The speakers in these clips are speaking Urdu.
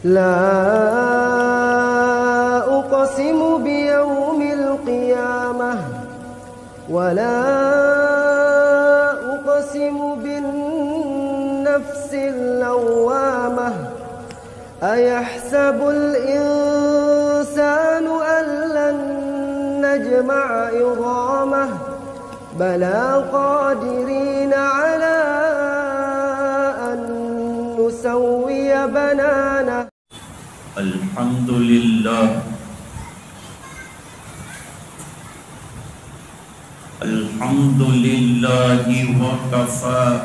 لا أقسم بيوم القيامة ولا أقسم بالنفس اللوامة أيحسب الإنسان أن لن نجمع عظامه بلى قادرين على أن نسوي بنانه. الحمد لله الحمد لله وكفى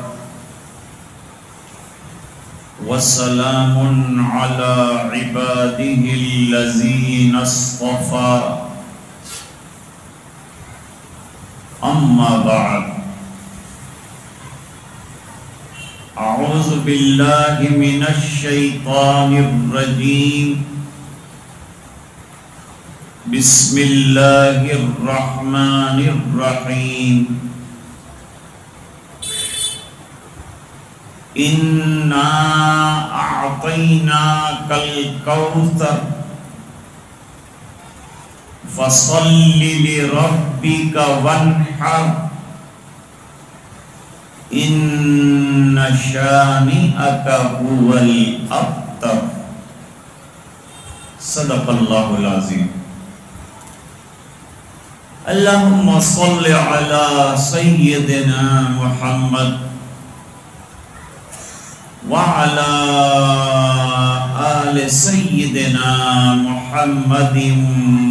وسلام على عباده الذين اصطفى أما بعد أعوذ بالله من الشيطان الرجيم بسم الله الرحمن الرحيم إنا أعطيناك الكوثر فصل لربك وانحر إن شانئك هو الأبتر. صدق الله العظيم. اللهم صل على سيدنا محمد وعلى آل سيدنا محمد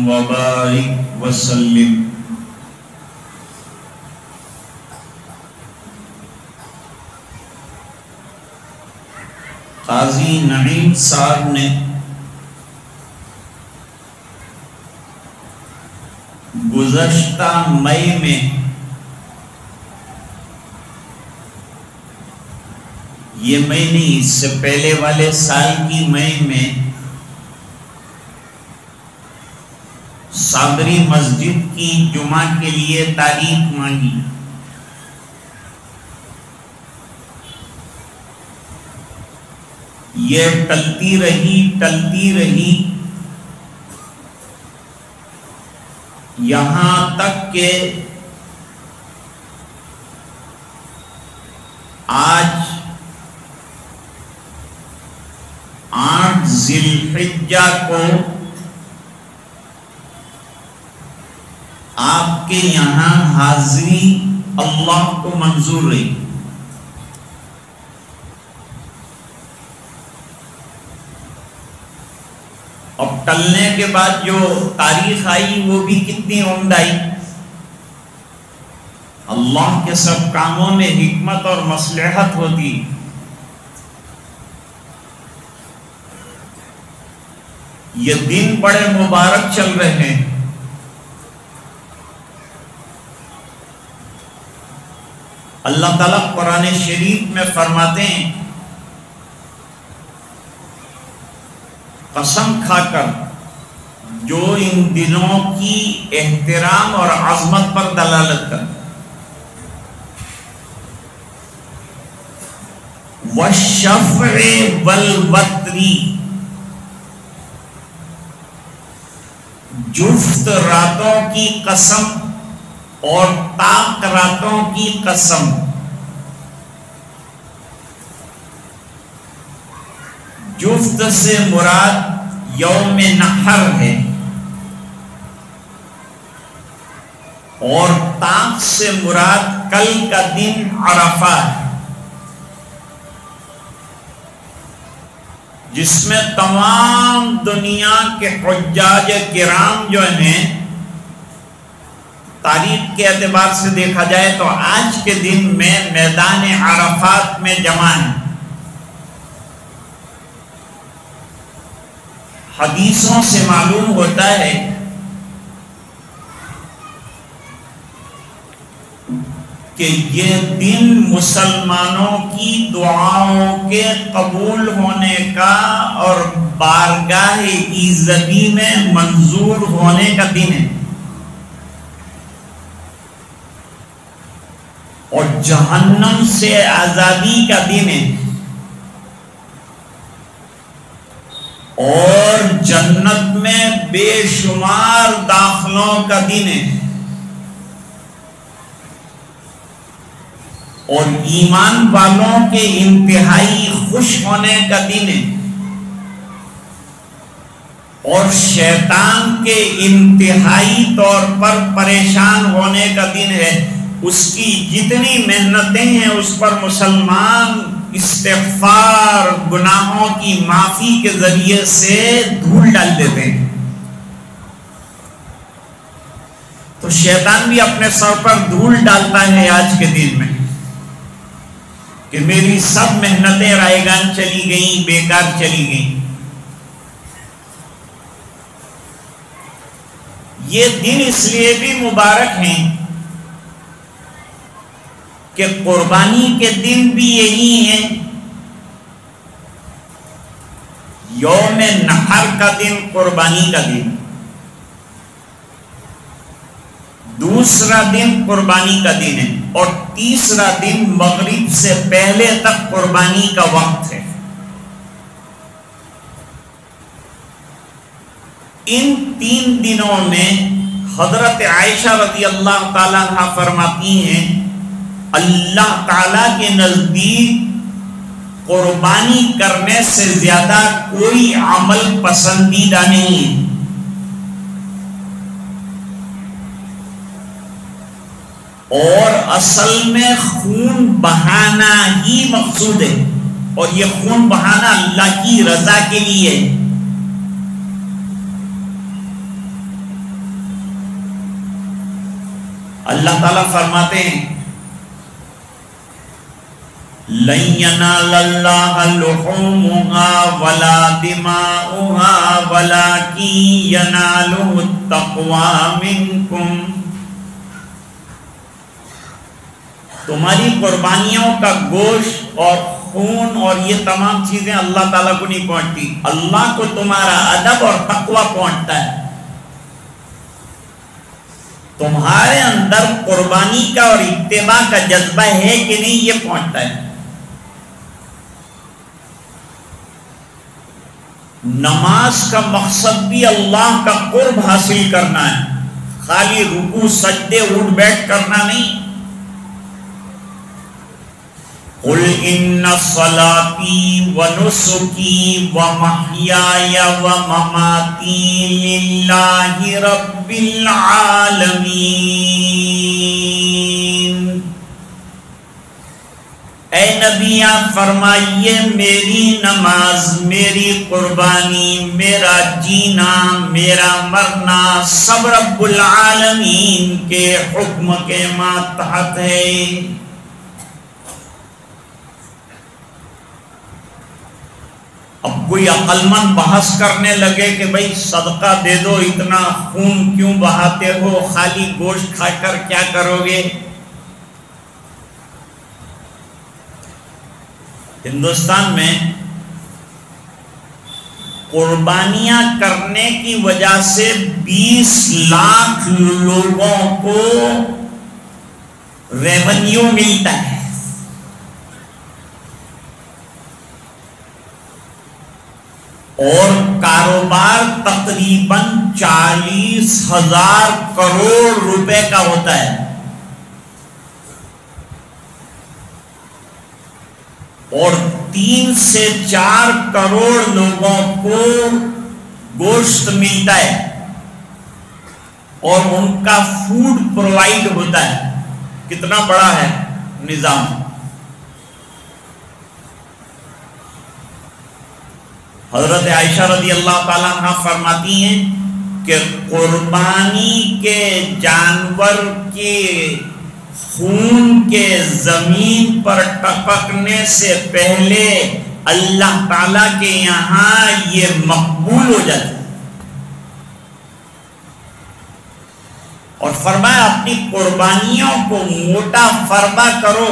وبارك وسلم. قاضی نعیم صاحب نے گزشتہ مئی میں یہ مئی نہیں، اس سے پہلے والے سال کی مئی میں صابری مسجد کی جمعہ کے لیے تاریخ مانگی. یہ ٹلتی رہی یہاں تک کہ آج 8 ذی الحجہ کو آپ کے یہاں حاضری اللہ کو منظور رہی. اب ٹلنے کے بعد جو تاریخ آئی وہ بھی کتنی عمدہ آئی. اللہ کے سب کاموں میں حکمت اور مصلحت ہوتی. یہ دن بڑے مبارک چل رہے ہیں. اللہ تعالیٰ قرآن شریف میں فرماتے ہیں، قسم کھا کر جو ان دنوں کی احترام اور عظمت پر دلالت کر، والشفع والوتر، جفت راتوں کی قسم اور طاق راتوں کی قسم. جفت سے مراد یوم نحر ہے اور طاق سے مراد کل کا دن عرفہ ہے، جس میں تمام دنیا کے حجاج کرام جو ہیں، تاریخ کے اعتبار سے دیکھا جائے تو آج کے دن میں میدان عرفات میں جمع ہیں. حدیثوں سے معلوم ہوتا ہے کہ یہ دن مسلمانوں کی دعاؤں کے قبول ہونے کا اور بارگاہ ایزدی میں منظور ہونے کا دن ہے، اور جہنم سے آزادی کا دن ہے. اور جنت میں بے شمار داخلوں کا دن ہے، اور ایمان والوں کے انتہائی خوش ہونے کا دن ہے، اور شیطان کے انتہائی طور پر پریشان ہونے کا دن ہے۔ اس کی جتنی محنتیں ہیں اس پر مسلمان استغفار، گناہوں کی معافی کے ذریعے سے دھول ڈال دیتے ہیں۔ تو شیطان بھی اپنے سر پر دھول ڈالتا ہے آج کے دن میں کہ میری سب محنتیں رائیگان چلی گئیں، بیکار چلی گئیں۔ یہ دن اس لیے بھی مبارک ہیں کہ قربانی کے دن بھی یہی ہیں۔ یوم نحر کا دن قربانی کا دن، دوسرا دن قربانی کا دن ہے، اور تیسرا دن مغرب سے پہلے تک قربانی کا وقت ہے۔ ان 3 دنوں میں حضرت عائشہ رضی اللہ تعالیٰ عنہ فرماتی ہیں اللہ تعالیٰ کے نزدیک قربانی کرنے سے زیادہ کوئی عمل پسندیدہ نہیں ہے، اور اصل میں خون بہانا ہی مقصود ہے، اور یہ خون بہانا اللہ کی رضا کے لیے ہے۔ اللہ تعالیٰ فرماتے ہیں لَن يَنَالَ اللَّهَ لُحُومُهَا وَلَا دِمَاؤُهَا وَلَكِن يَنَالُهُ التَّقْوَى مِنكُمْ۔ تمہاری قربانیوں کا گوشت اور خون اور یہ تمام چیزیں اللہ تعالیٰ کو نہیں پہنچتی، اللہ کو تمہارا ادب اور تقوی پہنچتا ہے۔ تمہارے اندر قربانی کا اور اتباع کا جذبہ ہے کہ نہیں، یہ پہنچتا ہے۔ نماز کا مقصد بھی اللہ کا قرب حاصل کرنا ہے، خالی رکوع سجدے اٹھ بیٹھ کرنا نہیں۔ قل ان صلاتي ونسكي ومحياي ومماتي لله رب العالمين۔ اے نبی آپ فرمائیے میری نماز، میری قربانی، میرا جینا، میرا مرنا سب رب العالمین کے حکم کے ماتحت ہے۔ اب کوئی عقل مند بحث کرنے لگے کہ بھئی صدقہ دے دو، اتنا خون کیوں بہاتے ہو، خالی گوشت کھا کر کیا کرو گے؟ ہندوستان میں قربانیاں کرنے کی وجہ سے 20 لاکھ لوگوں کو ریونیو ملتا ہے، اور کاروبار تقریباً 40,000 کروڑ روپے کا ہوتا ہے، اور 3 سے 4 کروڑ لوگوں کو گوشت ملتا ہے، اور ان کا فوڈ پرووائڈ ہوتا ہے۔ کتنا بڑا ہے نظام۔ حضرت عائشہ رضی اللہ تعالیٰ عنہ فرماتی ہیں کہ قربانی کے جانور کے خون کے زمین پر ٹپکنے سے پہلے اللہ تعالیٰ کے یہاں یہ مقبول ہو جاتا ہے، اور فرمایا اپنی قربانیوں کو موٹا فرما کرو،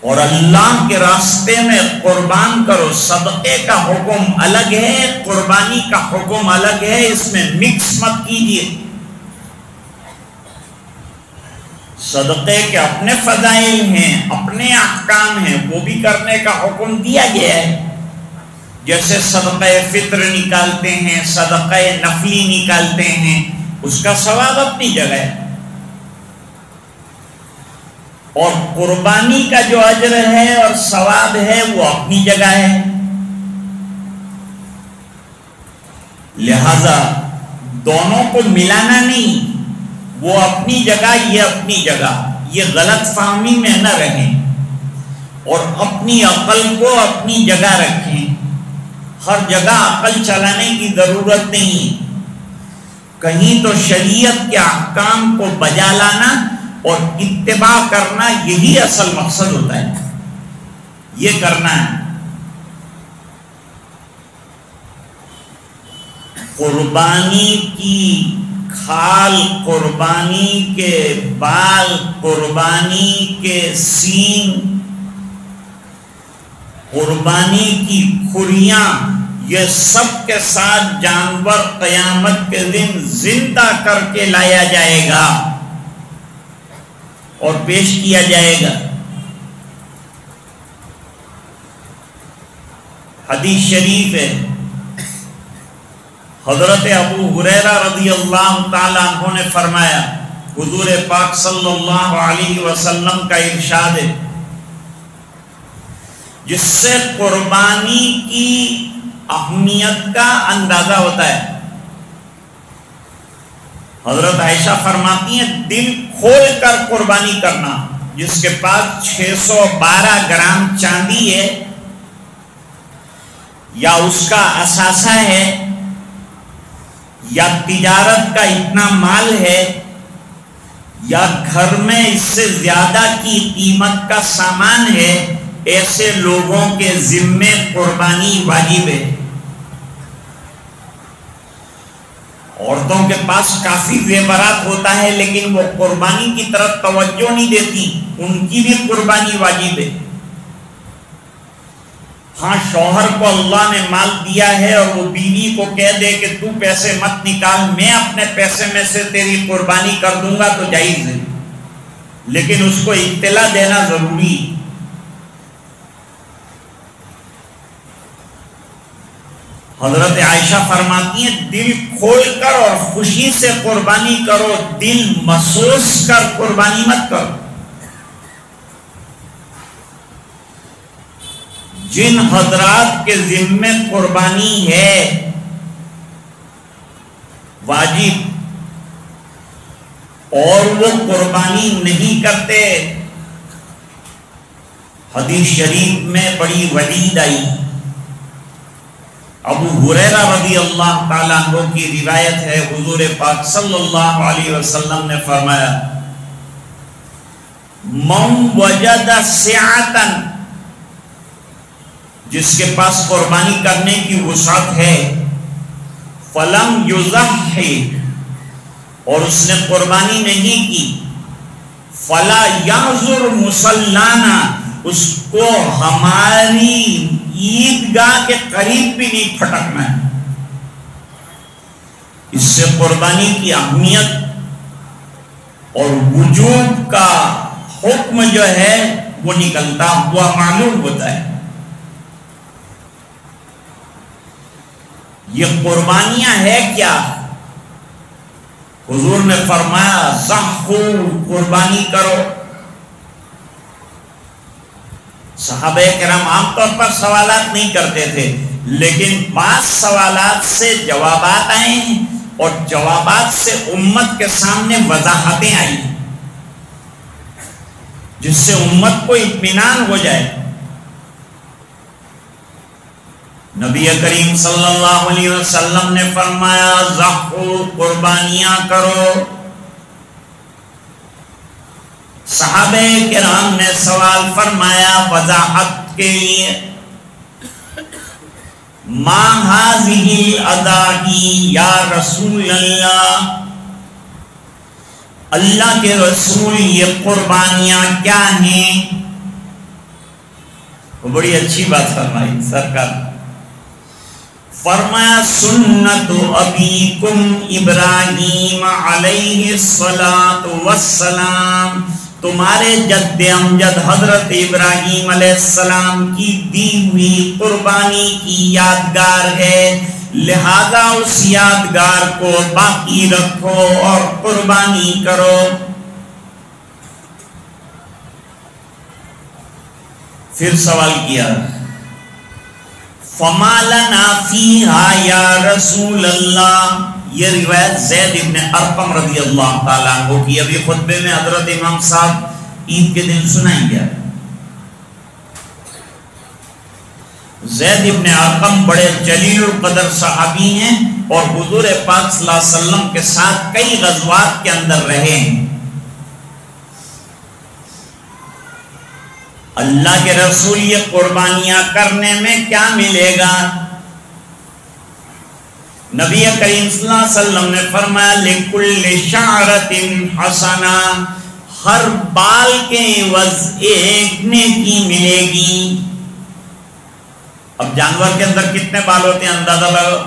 اور اللہ کے راستے میں قربان کرو۔ صدقے کا حکم الگ ہے، قربانی کا حکم الگ ہے، اس میں مکس مت کیجیے۔ صدقے کے اپنے فضائل ہیں، اپنے احکام ہیں، وہ بھی کرنے کا حکم دیا گیا ہے، جیسے صدقہ فطر نکالتے ہیں، صدقہ نفلی نکالتے ہیں، اس کا ثواب اپنی جگہ ہے، اور قربانی کا جو اجر ہے اور ثواب ہے وہ اپنی جگہ ہے۔ لہذا دونوں کو ملانا نہیں، وہ اپنی جگہ یہ اپنی جگہ، یہ غلط فہمی میں نہ رہیں اور اپنی عقل کو اپنی جگہ رکھیں۔ ہر جگہ عقل چلانے کی ضرورت نہیں، کہیں تو شریعت کے احکام کو بجا لانا اور اتباع کرنا، یہی اصل مقصد ہوتا ہے، یہ کرنا ہے۔ قربانی کی کھال، قربانی کے بال، قربانی کے سینگ، قربانی کی کھریاں، یہ سب کے ساتھ جانور قیامت کے دن زندہ کر کے لایا جائے گا اور پیش کیا جائے گا۔ حدیث شریف ہے، حضرت ابو ہریرہ رضی اللہ تعالیٰ عنہ نے فرمایا، حضور پاک صلی اللہ علیہ وسلم کا ارشاد ہے، جس سے قربانی کی اہمیت کا اندازہ ہوتا ہے۔ حضرت عائشہ فرماتی ہیں، دل کھول کر قربانی کرنا، جس کے پاس 612 گرام چاندی ہے، یا اس کا اثاثہ ہے، یا تجارت کا اتنا مال ہے، یا گھر میں اس سے زیادہ کی قیمت کا سامان ہے، ایسے لوگوں کے ذمے قربانی واجب ہے۔ عورتوں کے پاس کافی زیورات ہوتا ہے، لیکن وہ قربانی کی طرف توجہ نہیں دیتی، ان کی بھی قربانی واجب ہے۔ ہاں، شوہر کو اللہ نے مال دیا ہے اور وہ بیوی کو کہہ دے کہ تو پیسے مت نکال، میں اپنے پیسے میں سے تیری قربانی کر دوں گا، تو جائز ہے، لیکن اس کو اطلاع دینا ضروری۔ حضرت عائشہ فرماتی ہیں، دل کھول کر اور خوشی سے قربانی کرو، دل محسوس کر قربانی مت کرو۔ جن حضرات کے ذمے قربانی ہے واجب اور وہ قربانی نہیں کرتے، حدیث شریف میں بڑی وعید آئی۔ ابو ہریرہ رضی اللہ تعالیٰ عنہ کی روایت ہے، حضور پاک صلی اللہ علیہ وسلم نے فرمایا، من وجد سعۃ، جس کے پاس قربانی کرنے کی وسعت ہے، فلم یضحی، اور اس نے قربانی نہیں کی، فلا یحضر مصلانا، اس کو ہماری عیدگاہ کے قریب بھی نہیں پھٹکنا ہے۔ اس سے قربانی کی اہمیت اور وجوب کا حکم جو ہے وہ نکلتا ہوا معلوم ہوتا ہے۔ یہ قربانیاں ہے کیا؟ حضور نے فرمایا، ضحوا، قربانی کرو۔ صحابہ کرام عام طور پر سوالات نہیں کرتے تھے، لیکن بعض سوالات سے جوابات آئے ہیں اور جوابات سے امت کے سامنے وضاحتیں آئی ہیں، جس سے امت کو اطمینان ہو جائے۔ نبی کریم صلی اللہ علیہ وسلم نے فرمایا، ضحوا، قربانیاں کرو۔ صحابہ کرام نے سوال فرمایا وضاحت کے لیے، ما هذه الادائی یا رسول اللہ، اللہ کے رسول یہ قربانیاں کیا ہیں؟ وہ بڑی اچھی بات فرمائی سرکار، فرمایا، سنت ابیکم ابراہیم علیہ الصلاۃ والسلام، تمہارے جد امجد حضرت ابراہیم علیہ السلام کی دی ہوئی قربانی کی یادگار ہے، لہذا اس یادگار کو باقی رکھو اور قربانی کرو۔ پھر سوال کیا، فما لنا فیہا یا رسول اللہ۔ یہ روایت زید ابن ارقم رضی اللہ تعالیٰ عنہ کی، ابھی خطبے میں حضرت امام صاحب عید کے دن سنائیں گے۔ زید ابن ارقم بڑے جلیل القدر صحابی ہیں اور حضور پاک صلی اللہ علیہ وسلم کے ساتھ کئی غزوات کے اندر رہے ہیں۔ اللہ کے رسول یہ قربانیاں کرنے میں کیا ملے گا؟ نبی کریم صلی اللہ علیہ وسلم نے فرمایا لِكُلِّ شَعْرَةٍ حَسَنَةٍ، ہر بال کے عوض ایک نیکی ملے گی۔ اب جانور کے اندر کتنے بال ہوتے ہیں اندازہ لگاؤ،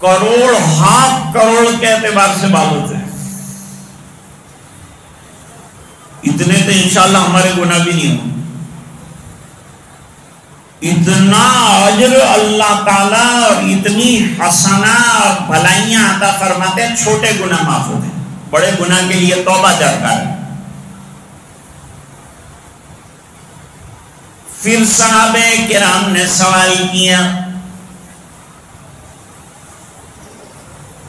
کروڑ ہاف کروڑ کے اعتبار سے بال ہوتے ہیں، اتنے تو انشاءاللہ ہمارے گناہ بھی نہیں ہوں۔ اتنا اجر اللہ تعالیٰ اور اتنی حسنہ اور بھلائیاں عطا فرماتے ہیں، چھوٹے گناہ معاف ہوتے ہیں، بڑے گناہ کے لیے توبہ درکار ہے۔ پھر صحابہ کرام نے سوال کیا،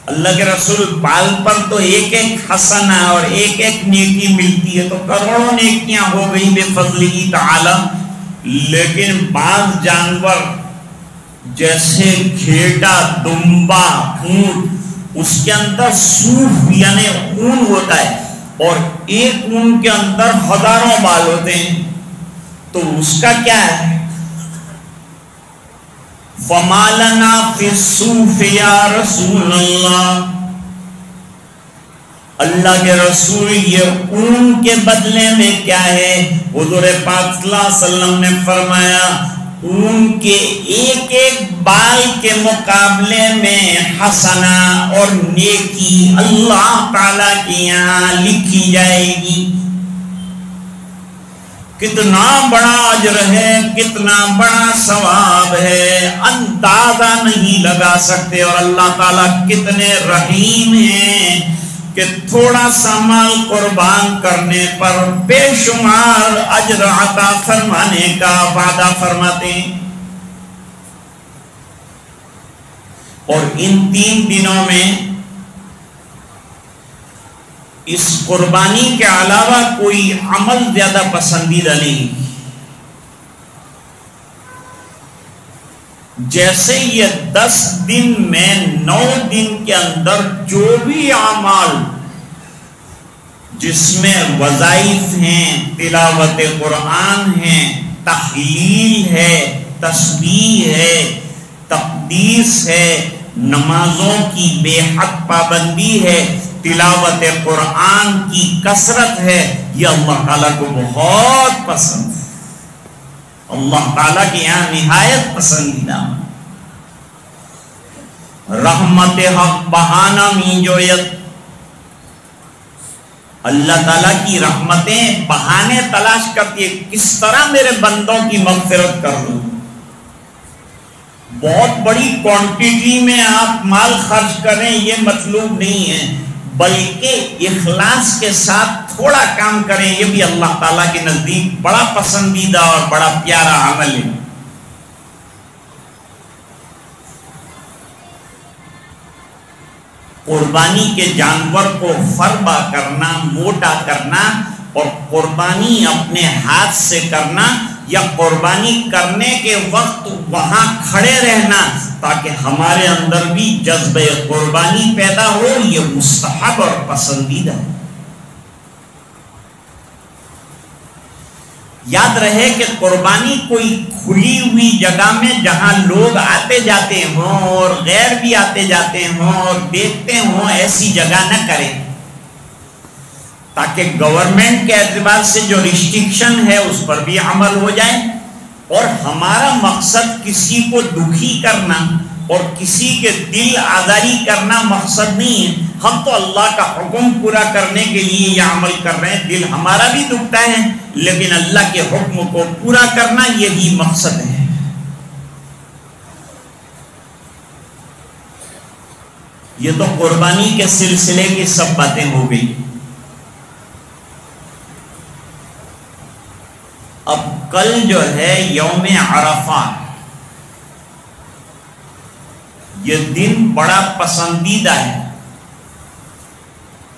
اللہ کے رسول بال پر تو ایک ایک حسنہ اور ایک ایک نیکی ملتی ہے، تو کروڑوں نیکیاں ہو گئی بے فضلہ تعالی، لیکن بعض جانور جیسے گھیٹا، دمبا، اونٹ، اس کے اندر صوف یعنی اون ہوتا ہے اور ایک اون کے اندر ہزاروں بال ہوتے ہیں، تو اس کا کیا ہے؟ فَمَا لَنَا فِي الصُّوفِ يَا رَسُولَ اللَّهِ، اللہ کے رسول یہ اون کے بدلے میں کیا ہے؟ حضور پاک صلی اللہ علیہ وسلم نے فرمایا اون کے ایک ایک بال کے مقابلے میں حسنہ اور نیکی اللہ تعالیٰ کے یہاں لکھی جائے گی۔ کتنا بڑا اجر ہے، کتنا بڑا ثواب ہے، اندازہ نہیں لگا سکتے، اور اللہ تعالیٰ کتنے رحیم ہیں کہ تھوڑا سا مال قربان کرنے پر بے شمار اجر عطا فرمانے کا وعدہ فرماتے ہیں۔ اور ان 3 دنوں میں اس قربانی کے علاوہ کوئی عمل زیادہ پسندیدہ نہیں۔ جیسے یہ 10 دن میں 9 دن کے اندر جو بھی اعمال جس میں وظائف ہیں، تلاوت قرآن ہے، تحلیل ہے، تسبیح ہے، تقدیس ہے، نمازوں کی بے حد پابندی ہے، تلاوت قرآن کی کثرت ہے، یہ اللہ تعالیٰ کو بہت پسند ہے، اللہ تعالیٰ کے یہاں نہایت پسندیدہ۔ رحمت حق بہانہ می جویت، اللہ تعالیٰ کی رحمتیں بہانے تلاش کرتی ہے، کس طرح میرے بندوں کی مغفرت کر لوں۔ بہت بڑی کوانٹیٹی میں آپ مال خرچ کریں یہ مطلوب نہیں ہے، بلکہ اخلاص کے ساتھ تھوڑا کام کریں، یہ بھی اللہ تعالیٰ کے نزدیک بڑا پسندیدہ اور بڑا پیارا عمل ہے۔ قربانی کے جانور کو فربا کرنا، موٹا کرنا، اور قربانی اپنے ہاتھ سے کرنا یا قربانی کرنے کے وقت وہاں کھڑے رہنا تاکہ ہمارے اندر بھی جذبہ قربانی پیدا ہو، یہ مستحب اور پسندیدہ ہے۔ یاد رہے کہ قربانی کوئی کھلی ہوئی جگہ میں جہاں لوگ آتے جاتے ہوں اور غیر بھی آتے جاتے ہوں اور دیکھتے ہوں، ایسی جگہ نہ کریں تاکہ گورنمنٹ کے اعتبار سے جو ریسٹرکشن ہے اس پر بھی عمل ہو جائے، اور ہمارا مقصد کسی کو دکھی کرنا اور کسی کے دل آزاری کرنا مقصد نہیں ہے. ہم تو اللہ کا حکم پورا کرنے کے لیے یہ عمل کر رہے ہیں. دل ہمارا بھی دکھتا ہے لیکن اللہ کے حکم کو پورا کرنا یہی مقصد ہے. یہ تو قربانی کے سلسلے کی سب باتیں ہو گئی. اب کل جو ہے یوم عرفہ، یہ دن بڑا پسندیدہ ہے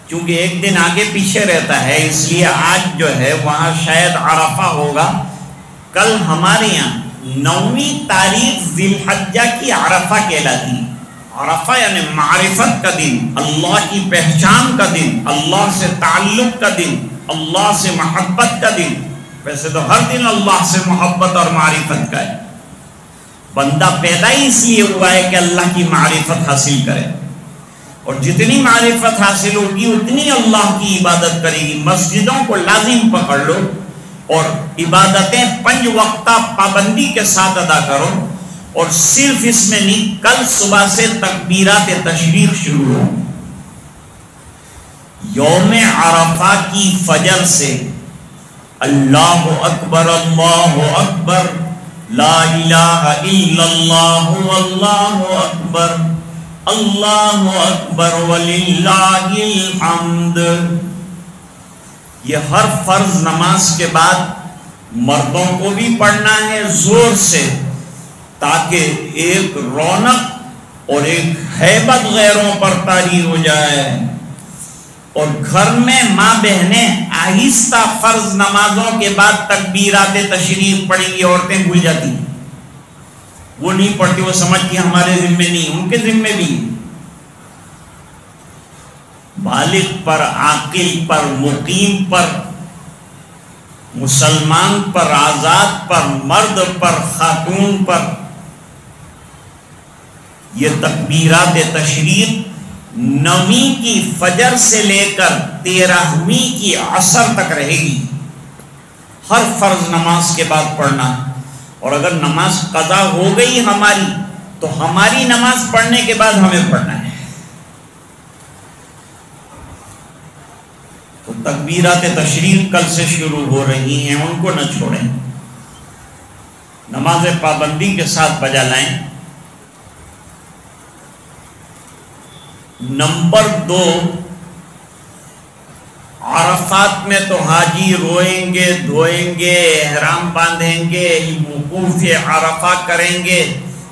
کیونکہ ایک دن آگے پیچھے رہتا ہے، اس لیے آج جو ہے وہاں شاید عرفہ ہوگا. کل ہمارے یہاں 9ویں تاریخ ذی الحجہ کی عرفہ کہلاتی ہے. عرفہ یعنی معرفت کا دن، اللہ کی پہچان کا دن، اللہ سے تعلق کا دن، اللہ سے محبت کا دن. ویسے تو ہر دن اللہ سے محبت اور معرفت کا ہے. بندہ پیدا ہی اس لیے ہوا ہے کہ اللہ کی معرفت حاصل کرے، اور جتنی معرفت حاصل ہوگی اتنی اللہ کی عبادت کرے گی. مسجدوں کو لازم پکڑ لو اور عبادتیں 5 وقتہ پابندی کے ساتھ ادا کرو. اور صرف اس میں نہیں، کل صبح سے تکبیرات تشریق شروع ہو. یوم عرفہ کی فجر سے اللہ اکبر اللہ اکبر لا الہ الا اللہ واللہ اکبر اللہ اکبر وللہ الحمد. یہ ہر فرض نماز کے بعد مردوں کو بھی پڑھنا ہے زور سے، تاکہ ایک رونق اور ایک ہیبت غیروں پر طاری ہو جائے. اور گھر میں ماں بہنیں آہستہ فرض نمازوں کے بعد تکبیرات تشریف پڑھیں گی. عورتیں بھول جاتی ہیں، وہ نہیں پڑھتی، وہ سمجھتی ہمارے ذمے نہیں، ان کے ذمے بھی. بالغ پر، عاقل پر، مقیم پر، مسلمان پر، آزاد پر، مرد پر، خاتون پر یہ تکبیرات تشریق 9ویں کی فجر سے لے کر 13ویں کی عصر تک رہے گی. ہر فرض نماز کے بعد پڑھنا. اور اگر نماز قضا ہو گئی ہماری تو ہماری نماز پڑھنے کے بعد ہمیں پڑھنا ہے. تو تکبیرات تشریق کل سے شروع ہو رہی ہیں، ان کو نہ چھوڑیں، نماز پابندی کے ساتھ بجا لائیں. نمبر 2، عرفات میں تو حاجی روئیں گے، دھوئیں گے، احرام باندھیں گے، وقوف عرفہ کریں گے،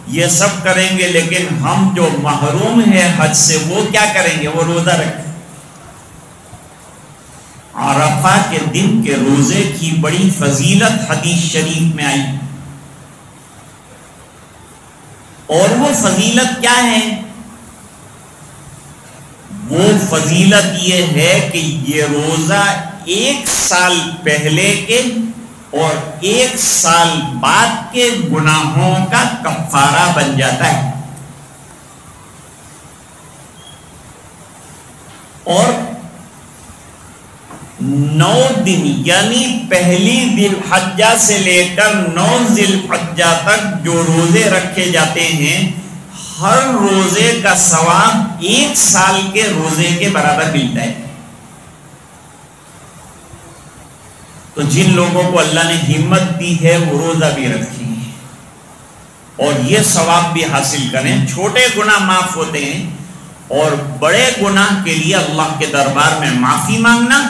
یہ سب کریں گے. لیکن ہم جو محروم ہیں حج سے وہ کیا کریں گے؟ وہ روزہ رکھیں. عرفہ کے دن کے روزے کی بڑی فضیلت حدیث شریف میں آئی، اور وہ فضیلت کیا ہے؟ وہ فضیلت یہ ہے کہ یہ روزہ 1 سال پہلے کے اور 1 سال بعد کے گناہوں کا کفارہ بن جاتا ہے. اور 9 دن یعنی پہلی ذی الحجہ سے لے کر 9 ذی الحجہ تک جو روزے رکھے جاتے ہیں، ہر روزے کا ثواب 1 سال کے روزے کے برابر ملتا ہے. تو جن لوگوں کو اللہ نے ہمت دی ہے وہ روزہ بھی رکھیں اور یہ ثواب بھی حاصل کریں. چھوٹے گناہ معاف ہوتے ہیں اور بڑے گناہ کے لیے اللہ کے دربار میں معافی مانگنا،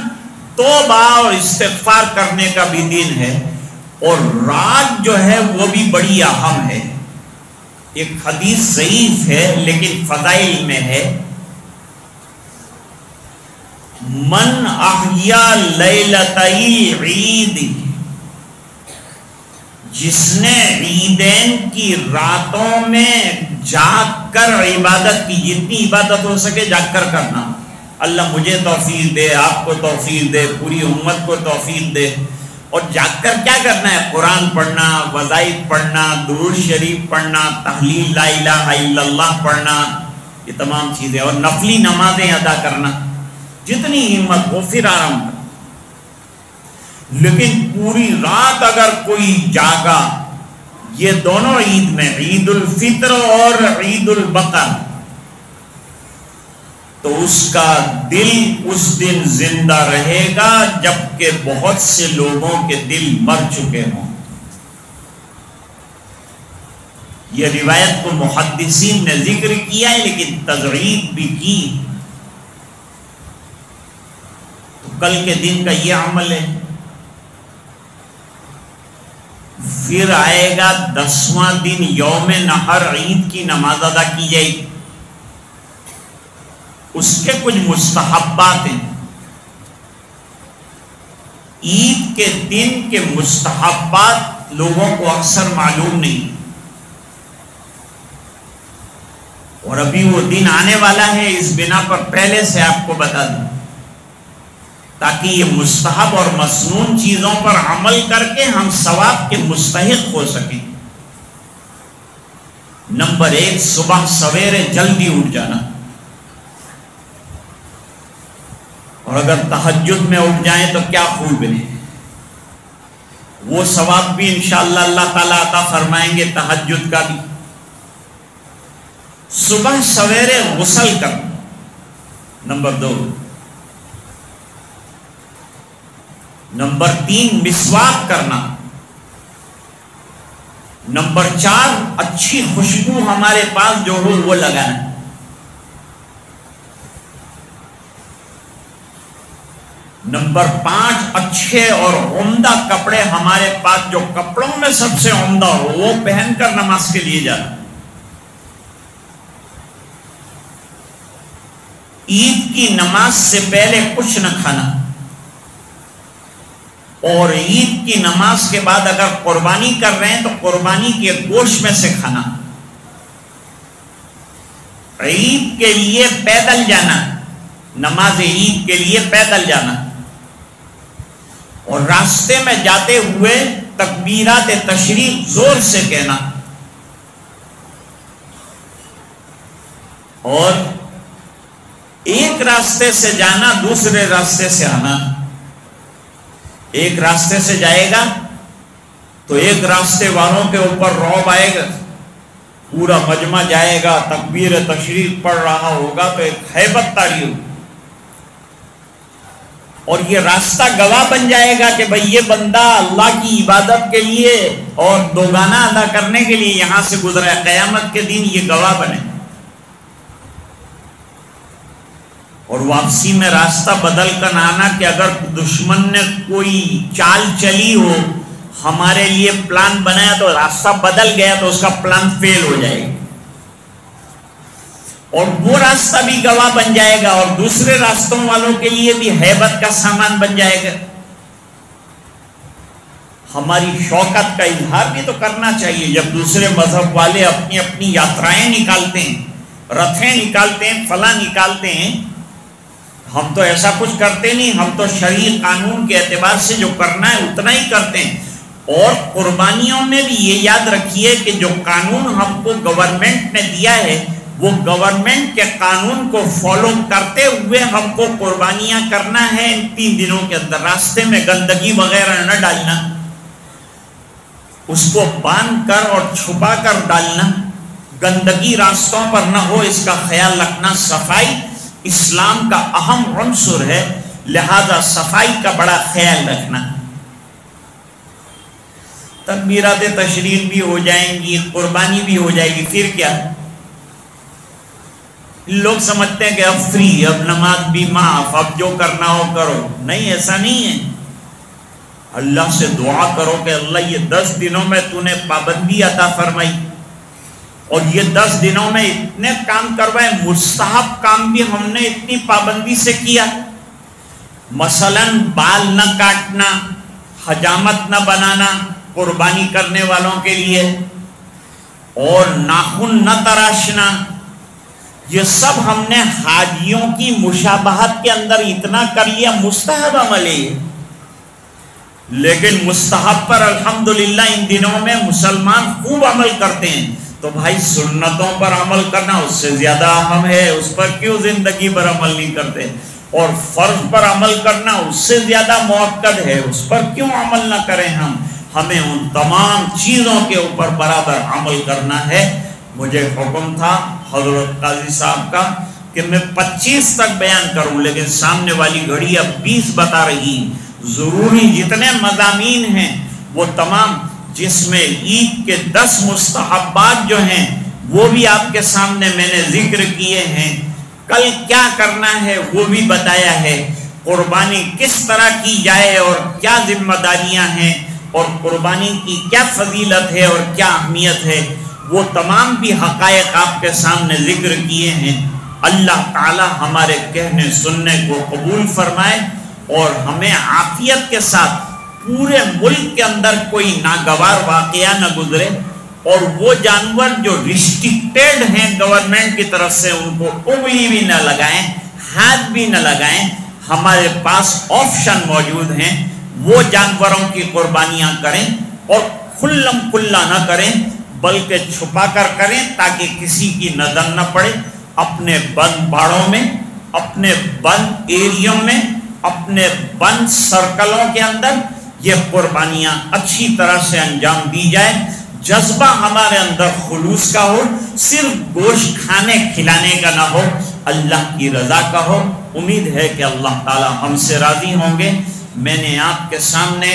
توبہ اور استغفار کرنے کا بھی دن ہے. اور رات جو ہے وہ بھی بڑی اہم ہے. ایک حدیث ضعیف ہے لیکن فضائل میں ہے، من احیا لیلتئی عید، جس نے عیدین کی راتوں میں جاگ کر عبادت کی، جتنی عبادت ہو سکے جاگ کر کرنا. اللہ مجھے توفیق دے، آپ کو توفیق دے، پوری امت کو توفیق دے. اور جاگ کر کیا کرنا ہے؟ قرآن پڑھنا، وظائف پڑھنا، درود شریف پڑھنا، تحلیل لا الہ الا اللہ پڑھنا، یہ تمام چیزیں، اور نفلی نمازیں ادا کرنا جتنی ہمت ہو، پھر آرام کرنا. لیکن پوری رات اگر کوئی جاگا یہ دونوں عید میں، عید الفطر اور عید البقر، تو اس کا دل اس دن زندہ رہے گا جبکہ بہت سے لوگوں کے دل مر چکے ہوں۔ یہ روایت کو محدثین نے ذکر کیا ہے لیکن تضعیف بھی کی۔ تو کل کے دن کا یہ عمل ہے۔ پھر آئے گا 10واں دن، یوم نحر، عید کی نماز ادا کی جائے گی۔ اس کے کچھ مستحبات ہیں۔ عید کے دن کے مستحبات لوگوں کو اکثر معلوم نہیں، اور ابھی وہ دن آنے والا ہے، اس بنا پر پہلے سے آپ کو بتا دوں تاکہ یہ مستحب اور مسنون چیزوں پر عمل کر کے ہم ثواب کے مستحق ہو سکیں۔ نمبر 1، صبح سویرے جلدی اٹھ جانا، اور اگر تہجد میں اٹھ جائیں تو کیا خوب ہے، وہ ثواب بھی انشاءاللہ اللہ تعالیٰ عطا فرمائیں گے، تہجد کا بھی۔ صبح سویرے غسل کرنا، نمبر 2۔ نمبر 3، مسواک کرنا۔ نمبر 4، اچھی خوشبو ہمارے پاس جو ہو وہ لگانا۔ نمبر 5، اچھے اور عمدہ کپڑے ہمارے پاس جو کپڑوں میں سب سے عمدہ ہو وہ پہن کر نماز کے لیے جانا۔ عید کی نماز سے پہلے کچھ نہ کھانا، اور عید کی نماز کے بعد اگر قربانی کر رہے ہیں تو قربانی کے گوشت میں سے کھانا۔ عید کے لیے پیدل جانا، نماز عید کے لیے پیدل جانا، اور راستے میں جاتے ہوئے تکبیرات تشریف زور سے کہنا، اور ایک راستے سے جانا دوسرے راستے سے آنا۔ ایک راستے سے جائے گا تو ایک راستے والوں کے اوپر رعب آئے گا، پورا مجمع جائے گا، تکبیر تشریف پڑھ رہا ہوگا تو ایک ہیبت طاری ہوگی، اور یہ راستہ گواہ بن جائے گا کہ بھئی یہ بندہ اللہ کی عبادت کے لیے اور دوگانہ ادا کرنے کے لیے یہاں سے گزرا ہے۔ قیامت کے دن یہ گواہ بنے، اور واپسی میں راستہ بدل کر آنا کہ اگر دشمن نے کوئی چال چلی ہو، ہمارے لیے پلان بنایا تو راستہ بدل گیا تو اس کا پلان فیل ہو جائے گا، اور وہ راستہ بھی گواہ بن جائے گا، اور دوسرے راستوں والوں کے لیے بھی ہیبت کا سامان بن جائے گا۔ ہماری شوکت کا اظہار بھی تو کرنا چاہیے جب دوسرے مذہب والے اپنی اپنی یاترائیں نکالتے ہیں، رتھیں نکالتے ہیں، فلاں نکالتے ہیں، ہم تو ایسا کچھ کرتے نہیں، ہم تو شرعی قانون کے اعتبار سے جو کرنا ہے اتنا ہی کرتے ہیں۔ اور قربانیوں میں بھی یہ یاد رکھیے کہ جو قانون ہم کو گورنمنٹ نے دیا ہے وہ گورنمنٹ کے قانون کو فالو کرتے ہوئے ہم کو قربانیاں کرنا ہے۔ ان 3 دنوں کے اندر راستے میں گندگی وغیرہ نہ ڈالنا، اس کو باندھ کر اور چھپا کر ڈالنا، گندگی راستوں پر نہ ہو اس کا خیال رکھنا۔ صفائی اسلام کا اہم عنصر ہے، لہذا صفائی کا بڑا خیال رکھنا۔ تکبیرات تشریف بھی ہو جائیں گی، قربانی بھی ہو جائے گی، پھر کیا؟ لوگ سمجھتے ہیں کہ اب فری، اب نماز بھی معاف، اب جو کرنا ہو کرو۔ نہیں، ایسا نہیں ہے۔ اللہ سے دعا کرو کہ اللہ یہ 10 دنوں میں تو نے پابندی عطا فرمائی، اور یہ 10 دنوں میں اتنے کام کروائے، مستحب کام بھی ہم نے اتنی پابندی سے کیا، مثلا بال نہ کاٹنا، حجامت نہ بنانا قربانی کرنے والوں کے لیے، اور ناخن نہ تراشنا، یہ سب ہم نے حاجیوں کی مشابہت کے اندر اتنا کر لیا، مستحب عمل ہے۔ لیکن مستحب پر الحمدللہ ان دنوں میں مسلمان خوب عمل کرتے ہیں، تو بھائی سنتوں پر عمل کرنا اس سے زیادہ اہم ہے، اس پر کیوں زندگی پر عمل نہیں کرتے؟ اور فرض پر عمل کرنا اس سے زیادہ موقع ہے، اس پر کیوں عمل نہ کریں؟ ہمیں ان تمام چیزوں کے اوپر برابر عمل کرنا ہے۔ مجھے حکم تھا حضرت قاضی صاحب کا کہ میں 25 تک بیان کروں، لیکن سامنے والی گھڑی اب 20 بتا رہی۔ ضروری جتنے مضامین ہیں وہ تمام، جس میں عید کے 10 مستحبات جو ہیں وہ بھی آپ کے سامنے میں نے ذکر کیے ہیں، کل کیا کرنا ہے وہ بھی بتایا ہے، قربانی کس طرح کی جائے اور کیا ذمہ داریاں ہیں اور قربانی کی کیا فضیلت ہے اور کیا اہمیت ہے، وہ تمام بھی حقائق آپ کے سامنے ذکر کیے ہیں۔ اللہ تعالی ہمارے کہنے سننے کو قبول فرمائے اور ہمیں عافیت کے ساتھ پورے ملک کے اندر کوئی ناگوار واقعہ نہ گزرے، اور وہ جانور جو ریسٹرکٹیڈ ہیں گورنمنٹ کی طرف سے ان کو انگلی بھی نہ لگائیں، ہاتھ بھی نہ لگائیں۔ ہمارے پاس آپشن موجود ہیں، وہ جانوروں کی قربانیاں کریں اور کھلم کھلا نہ کریں، بلکہ چھپا کر کریں تاکہ کسی کی نظر نہ پڑے۔ اپنے بند باڑوں میں، اپنے بند ایریوں میں، اپنے بند سرکلوں کے اندر یہ قربانیاں اچھی طرح سے انجام دی جائے، جذبہ ہمارے اندر خلوص کا ہو، صرف گوشت کھانے کھلانے کا نہ ہو، اللہ کی رضا کا ہو۔ امید ہے کہ اللہ تعالی ہم سے راضی ہوں گے۔ میں نے آپ کے سامنے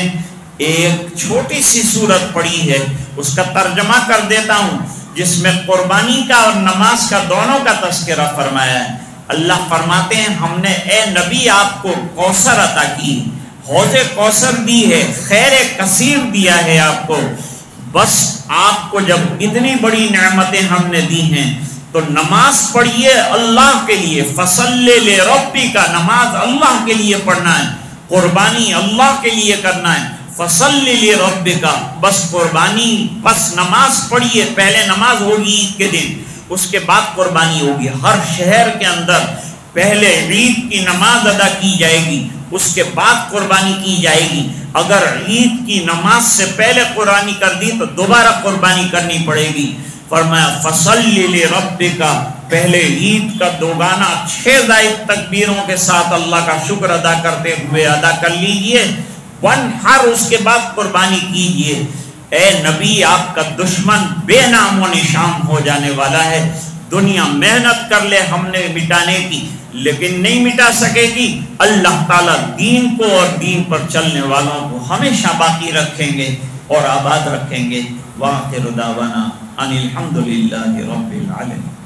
ایک چھوٹی سی سورت پڑھی ہے، اس کا ترجمہ کر دیتا ہوں، جس میں قربانی کا اور نماز کا دونوں کا تذکرہ فرمایا ہے۔ اللہ فرماتے ہیں ہم نے اے نبی آپ کو کوثر عطا کی، حوض کوثر دی ہے، خیر کثیر دیا ہے آپ کو، بس آپ کو جب اتنی بڑی نعمتیں ہم نے دی ہیں تو نماز پڑھیے اللہ کے لیے، فصلی لربک کا، نماز اللہ کے لیے پڑھنا ہے، قربانی اللہ کے لیے کرنا ہے، فصلی لربک کا، بس قربانی، بس نماز پڑھیے، پہلے نماز ہوگی عید کے دن، اس کے بعد قربانی ہوگی۔ ہر شہر کے اندر پہلے عید کی نماز ادا کی جائے گی، اس کے بعد قربانی کی جائے گی۔ اگر عید کی نماز سے پہلے قربانی کر دی تو دوبارہ قربانی کرنی پڑے گی۔ فرمایا فصلی لربک، پہلے عید کا دوگانا 6 زائد تکبیروں کے ساتھ اللہ کا شکر ادا کرتے ہوئے ادا کر لیجئے، ہر اس کے بعد قربانی کیجئے۔ اے نبی آپ کا دشمن بے نام و نشان ہو جانے والا ہے، دنیا محنت کر لے ہم نے مٹانے کی لیکن نہیں مٹا سکے گی۔ اللہ تعالیٰ دین کو اور دین پر چلنے والوں کو ہمیشہ باقی رکھیں گے اور آباد رکھیں گے۔ وآخر دعوانا ان الحمد للہ رب العالمین۔